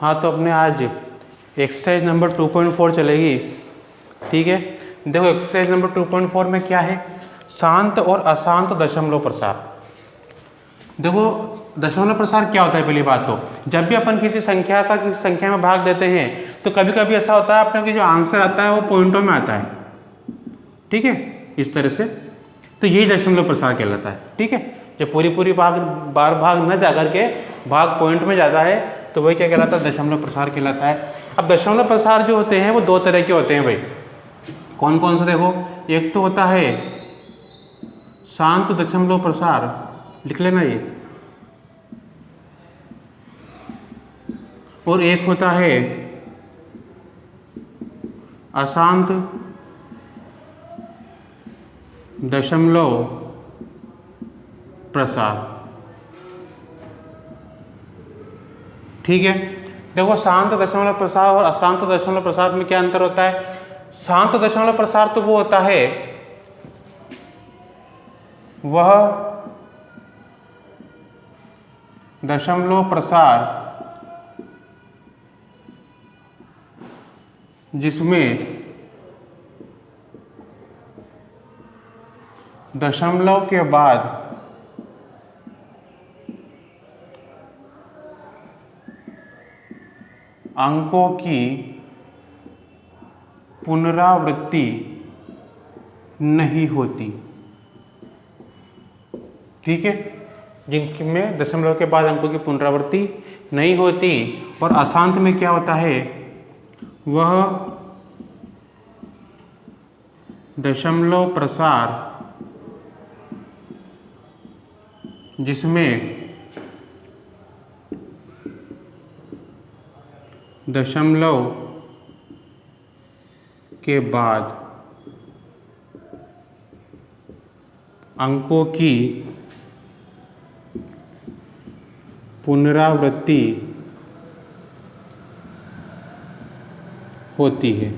हाँ तो अपने आज एक्सरसाइज नंबर 2.4 चलेगी। ठीक है, देखो एक्सरसाइज नंबर 2.4 में क्या है, शांत और अशांत दशमलव प्रसार। देखो दशमलव प्रसार क्या होता है, पहली बात तो जब भी अपन किसी संख्या का किसी संख्या में भाग देते हैं तो कभी कभी ऐसा होता है अपने को जो आंसर आता है वो पॉइंटों में आता है। ठीक है, इस तरह से तो यही दशमलव प्रसार कहलाता है। ठीक है, जब पूरी भाग न जा करके भाग पॉइंट में जाता है तो वही क्या कहलाता है, दशमलव प्रसार कहलाता है। अब दशमलव प्रसार जो होते हैं वो दो तरह के होते हैं भाई। कौन कौन से, देखो एक तो होता है शांत दशमलव प्रसार, लिख लेना ये, और एक होता है अशांत दशमलव प्रसार। ठीक है, देखो शांत दशमलव प्रसार और अशांत दशमलव प्रसार में क्या अंतर होता है। शांत दशमलव प्रसार तो वो होता है वह दशमलव प्रसार जिसमें दशमलव के बाद अंकों की पुनरावृत्ति नहीं होती। ठीक है, जिनमें दशमलव के बाद अंकों की पुनरावृत्ति नहीं होती। और अशांत में क्या होता है, वह दशमलव प्रसार जिसमें दशमलव के बाद अंकों की पुनरावृत्ति होती है।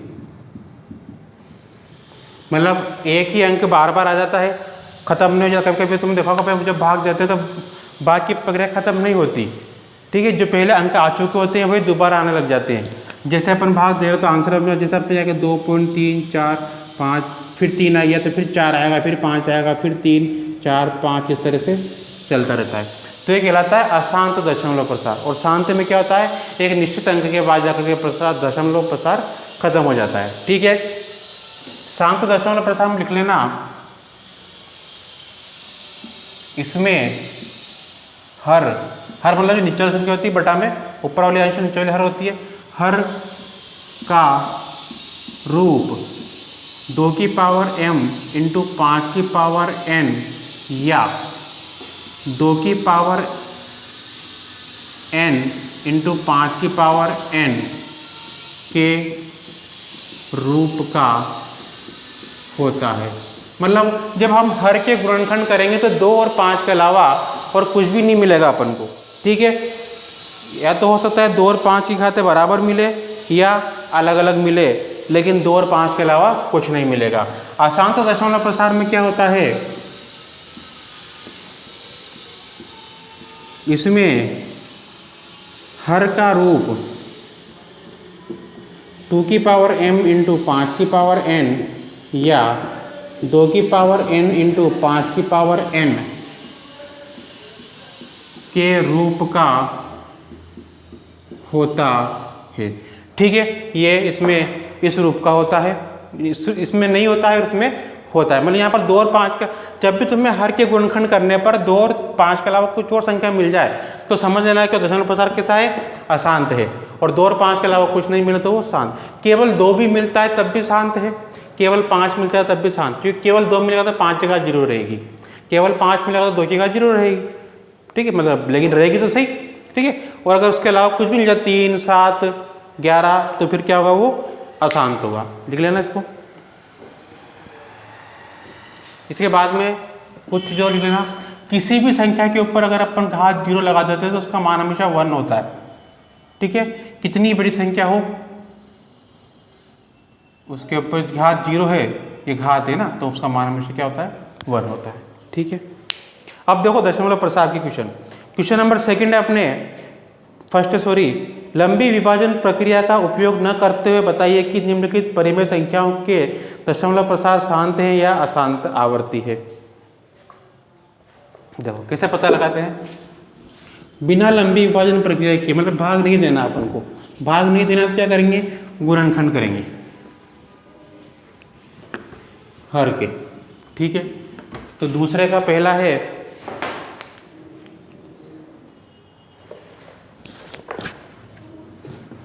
मतलब एक ही अंक बार बार आ जाता है, खत्म नहीं हो जाता। कभी कभी तुम देखोगे जब भाग देते हैं तो भाग की प्रक्रिया खत्म नहीं होती। ठीक है, जो पहले अंक आ चुके होते हैं वही दोबारा आने लग जाते हैं। जैसे अपन भाग दे रहे तो आंसर अपना जैसे अपने जाके 2.3 4 5 फिर 3 आ गया तो फिर 4 आएगा, फिर 5 आएगा, फिर 3 4 5, इस तरह से चलता रहता है। तो ये कहलाता है अशांत दशमलव प्रसार। और शांत में क्या होता है, एक निश्चित अंक के बाद जाकर के प्रसार दशमलव प्रसार खत्म हो जाता है। ठीक है, शांत दशमलव प्रसार में लिख लेना, इसमें हर मतलब जो निचली संख्या होती है बटा में ऊपर वाली अंश नीचे वाली हर होती है, हर का रूप 2 की पावर m इंटू 5 की पावर n या 2 की पावर n इंटू 5 की पावर n के रूप का होता है। मतलब जब हम हर के गुणनखंड करेंगे तो 2 और 5 के अलावा और कुछ भी नहीं मिलेगा अपन को। ठीक है, या तो हो सकता है 2 और 5 की घातें बराबर मिले या अलग अलग मिले, लेकिन 2 और 5 के अलावा कुछ नहीं मिलेगा। अशांत दशमलव प्रसार में क्या होता है, इसमें हर का रूप 2 की पावर m इंटू 5 की पावर n या 2 की पावर n इंटू 5 की पावर n के रूप का होता है। ठीक है, ये इसमें इस रूप का होता है, इसमें नहीं होता है, इसमें होता है। मतलब यहाँ पर 2 और 5 का, जब भी तुम्हें हर के गुणनखंड करने पर 2 और 5 के अलावा कुछ और संख्या मिल जाए तो समझ लेना कि दशमलव प्रसार कैसा है, अशांत है। और 2 और 5 के अलावा कुछ नहीं मिले तो वो शांत। केवल 2 भी मिलता है तब भी शांत है, केवल 5 मिलता है तब भी शांत। क्योंकि केवल 2 मिलेगा तो 5 की घात 0 रहेगी, केवल 5 मिलेगा तो 2 की घात 0 रहेगी। ठीक है, मतलब लेकिन रहेगी तो सही। ठीक है, और अगर उसके अलावा कुछ भी मिल जाए 3 7 11 तो फिर क्या होगा, वो अशांत होगा। लिख लेना इसको। इसके बाद में कुछ जो लिख लेना, किसी भी संख्या के ऊपर अगर अपन घात 0 लगा देते हैं तो उसका मान हमेशा 1 होता है। ठीक है, कितनी बड़ी संख्या हो उसके ऊपर घात 0 है, ये घात है ना, तो उसका मान हमेशा क्या होता है, 1 होता है। ठीक है, अब देखो दशमलव प्रसार की क्वेश्चन नंबर 2 है अपने लंबी विभाजन प्रक्रिया का उपयोग न करते हुए बताइए कि निम्नलिखित परिमेय संख्याओं के दशमलव प्रसार शांत है या अशांत आवर्ती है। देखो कैसे पता लगाते हैं, बिना लंबी विभाजन प्रक्रिया के, मतलब भाग नहीं देना अपन को, भाग नहीं देना तो क्या करेंगे, गुणनखंड करेंगे हर के। ठीक है, तो दूसरे का पहला है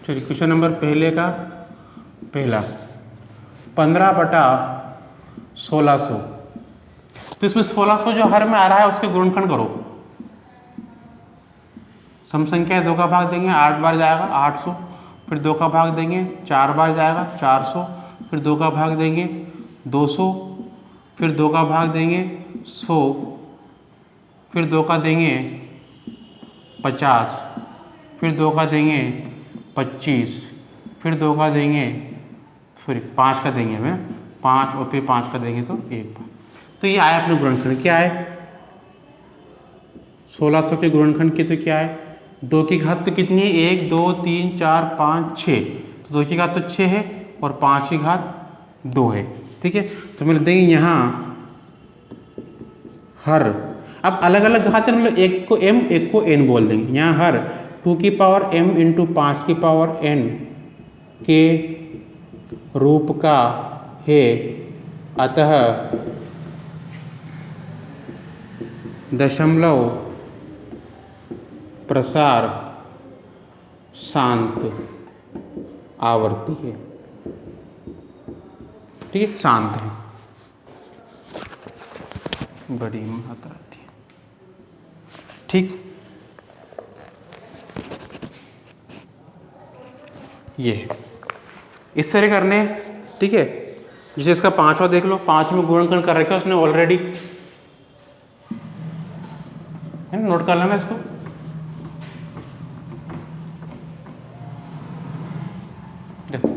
चलिए क्वेश्चन नंबर पहले का पहला 15/1600, तो इसमें 1600 जो हर में आ रहा है उसके गुणनखंड करो। सम संख्या 2 का भाग देंगे 8 बार जाएगा 800, फिर 2 का भाग देंगे 4 बार जाएगा 400, फिर 2 का भाग देंगे 200, फिर 2 का भाग देंगे 100, फिर 2 का देंगे 50, फिर 2 का देंगे 25, फिर 2 का देंगे, फिर 5 का देंगे हमें 5, और फिर 5 का देंगे तो 1 बार। तो ये आया अपने गुणनखंड, क्या है 1600 के गुणनखंड की, तो क्या है 2 की घात तो कितनी है, 1 2 3 4 5 6, तो 2 की घात तो 6 है और 5 की घात 2 है। ठीक है, तो मैं लिख देंगे यहाँ हर, अब अलग अलग घात है, मतलब एक को m एक को n बोल देंगे। यहाँ हर 2 की पावर m इंटू 5 की पावर n के रूप का है, अतः दशमलव प्रसार शांत आवर्ती है। ठीक है, शांत है, बड़ी मात्रा आती है। ठीक, ये इस तरह करने। ठीक है, जैसे इसका 5वां देख लो, 5 में गुणनखंड कर रखा है उसने ऑलरेडी, है ना, नोट कर लेना इसको। देखो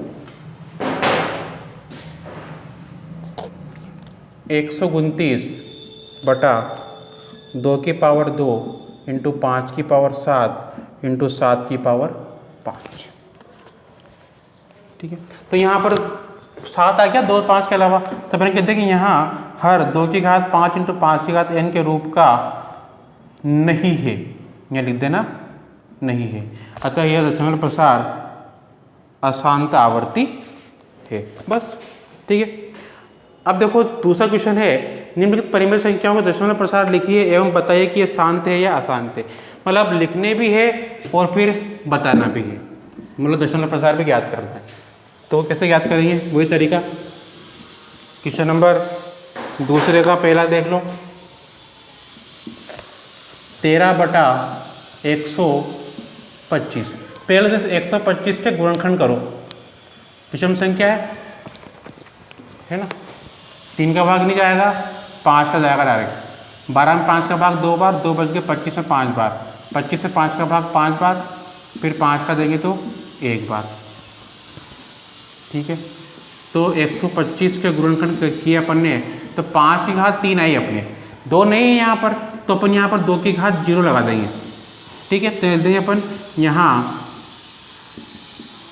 129/2 की पावर 2 इंटू 5 की पावर 7 इंटू 7 की पावर 5। ठीक है, तो यहाँ पर 7 आ गया 2 और 5 के अलावा, तो मैंने कहते हैं कि यहाँ हर 2 की घात 5 इंटू 5 की घात n के रूप का नहीं है, यहाँ लिख देना नहीं है, अतः यह दशमलव प्रसार अशांत आवर्ती है। बस, ठीक है। अब देखो दूसरा क्वेश्चन है, निम्नलिखित परिमेय संख्याओं का दशमलव प्रसार लिखिए एवं बताइए कि यह शांत है या अशांत है। मतलब लिखने भी है और फिर बताना भी है, मतलब दशमलव प्रसार भी ज्ञात करना है। तो कैसे ज्ञात करेंगे, वही तरीका। क्वेश्चन नंबर दूसरे का पहला देख लो, 13/125। पहले तो 125 के गुणनखंड करो, विषम संख्या है ना, 3 का भाग नहीं जाएगा, 5 का जाएगा डायरेक्ट। 12 में 5 का भाग 2 बार, 2 बच गए, 25 में 5 बार, 25 में 5 का भाग 5 बार, फिर 5 का देंगे तो 1 बार। ठीक है, तो 125 के गुणनखंड किए अपन ने, तो 5 की घात 3 आई अपने, 2 नहीं है यहाँ पर, तो अपन यहाँ पर 2 की घात 0 लगा देंगे। ठीक है, तो देंगे अपन यहाँ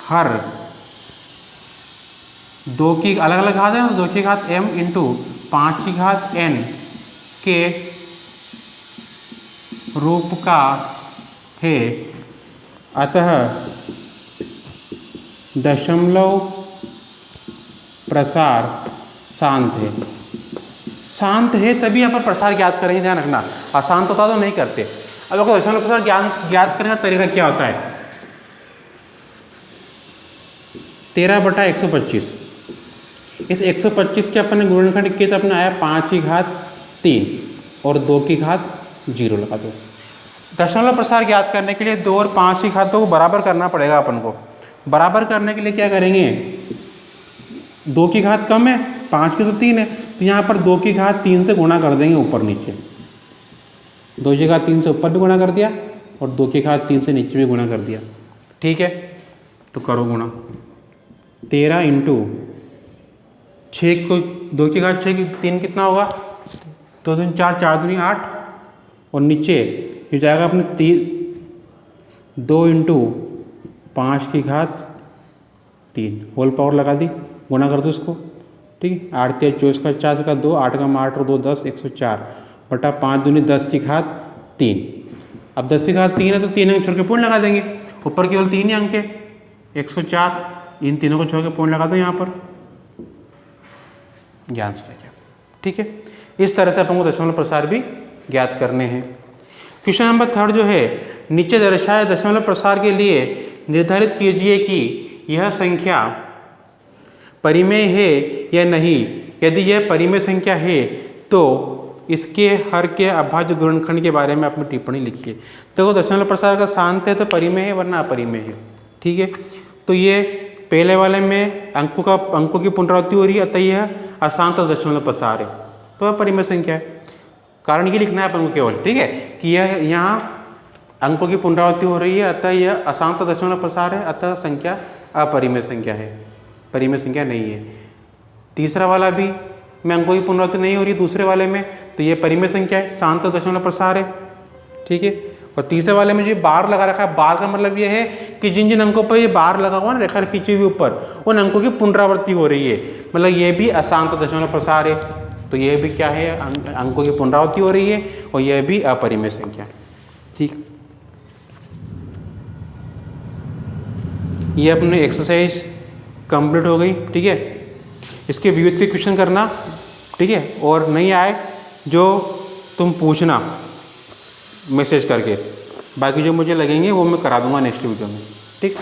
हर 2 की अलग अलग घात है ना, 2 की घात m इंटू 5 की घात n के रूप का है, अतः दशमलव प्रसार शांत है। शांत है तभी यहाँ पर प्रसार ज्ञात करेंगे, ध्यान रखना, अशांत होता तो नहीं करते। अब देखो दशमलव प्रसार ज्ञात करने का तरीका क्या होता है, 13/125, इस 125 के अपन ने गुणनखंड किए तो अपने आया 5 की घात 3 और 2 की घात 0 लगा दो। दशमलव प्रसार ज्ञात करने के लिए 2 और 5 की घात को बराबर करना पड़ेगा अपन को। बराबर करने के लिए क्या करेंगे, 2 की घात कम है, 5 की तो 3 है, तो यहाँ पर 2 की घात 3 से गुणा कर देंगे ऊपर नीचे। 2 की घात 3 से ऊपर भी गुणा कर दिया और 2 की घात 3 से नीचे भी गुणा कर दिया। ठीक है, तो करो गुणा, 13 इंटू 6 को 2 की घात 6 की 3 कितना होगा, 2 दूनी 4, 4 दूनी 8, और नीचे ये जाएगा अपने 2 इंटू 5 की घात 3 होल पावर लगा दी, गुणा कर दो उसको, ठीक है। 8 3 24 का 4 का 2, 8 का 8 और 2 10, 104 बटा 5 दूनी 10 की घात 3। अब 10 की घात 3 है तो 3 अंक छोड़ के पूर्ण लगा देंगे, ऊपर केवल 3 ही अंक है 104, इन तीनों को छोड़ के पूर्ण लगा दो यहाँ पर, ये आंसर है क्या, ठीक है। इस तरह से अपन को दशमलव प्रसार भी ज्ञात करने हैं। क्वेश्चन नंबर 3 जो है, नीचे दर्शाए दशमलव प्रसार के लिए निर्धारित कीजिए कि यह संख्या परिमेय है या नहीं। यदि यह परिमेय संख्या है तो इसके हर के अभाज्य गुणनखंड के बारे में अपनी टिप्पणी लिखिए। देखो दशमलव प्रसार का शांत है तो परिमेय है वरना अपरिमेय है, ठीक है। तो ये पहले वाले में अंकों की पुनरावृत्ति हो रही है, अतः यह अशांत दशमलव प्रसार है, तो वह परिमेय संख्या है। कारण ये लिखना है अपन को केवल, ठीक है, कि यह यहाँ अंकों की पुनरावृत्ति हो रही है अतः यह अशांत दशमलव प्रसार है, अतः संख्या अपरिमेय संख्या है, परिमेय संख्या नहीं है। तीसरा वाला भी में अंकों की पुनरावृत्ति नहीं हो रही है दूसरे वाले में, तो ये परिमेय संख्या है, शांत दशमलव प्रसार है, ठीक है। और तीसरे वाले में जो बार लगा रखा है, बार का मतलब ये है कि जिन जिन अंकों पर ये बार लगा हुआ ना रेखा खींची हुई ऊपर, उन अंकों की पुनरावृत्ति हो रही है, मतलब ये भी अशांत दशमलव प्रसार है। तो यह भी क्या है, अंकों की पुनरावृत्ति हो रही है और यह भी अपरिमेय संख्या, ठीक। ये अपने एक्सरसाइज कंप्लीट हो गई, ठीक है। इसके व्युत्पत्ति क्वेश्चन करना, ठीक है, और नहीं आए जो तुम पूछना मैसेज करके, बाकी जो मुझे लगेंगे वो मैं करा दूंगा नेक्स्ट वीडियो में, ठीक।